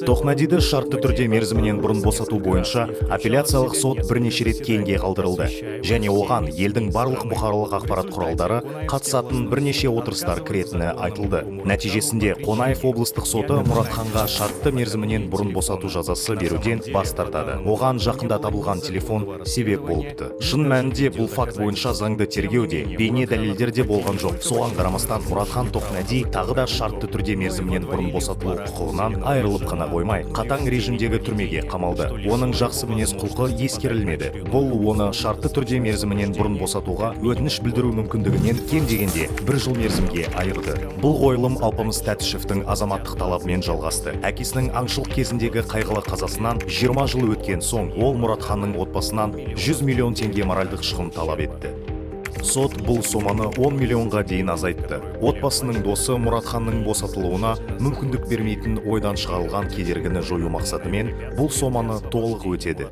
Тоқмәдиді шартты түрде мерзімінен бұрын босату бойынша апелляциялық сот бірнеше рет кейінге қалдырылды. Және оған елдің барлық бұқаралық ақпарат құралдары қатысатын бірнеше отырыстар кіретіні айтылды. Нәтижесінде Қонаев облыстық соты Мұратханға шартты мерзімінен бұрын босату жазасы беруден бас тартады. Оған жақында табылған телефон себеп болыпты. Шын мәнінде бұл факт бойынша заңды тергеуде, бейне дәлелдер де болған жоқ. Соған қарамастан Мұратхан Тоқмәди тағы да шартты түрде мерзімінен бұрын босатылу құқығынан айырылып қана қоймай, қатаң режимдегі түрмеге қамалды. Оның жақсы мінез құлқы ескерілмеді. Бұл оны шартты түрде мерзімінен бұрын босатуға өтініш білдіру мүмкіндігінен кем дегенде 1 жыл мерзімге айырды. Бұл қойылым Алпамыс Тәтішевтің азаматтық талабымен жалғасты. Әкесінің аңшылық кезіндегі қайғылы қазасынан 20 жыл өткен соң, ол Мұратханның отбасынан 100 миллион теңге моральдық шығын талап етті. Сот бұл соманы 10 миллионға дейін азайтты. Отбасының досы Мұратханның босатылуына мүмкіндік бермейтін ойдан шығарылған кедергіні жою мақсатымен бұл соманы толық өтеді.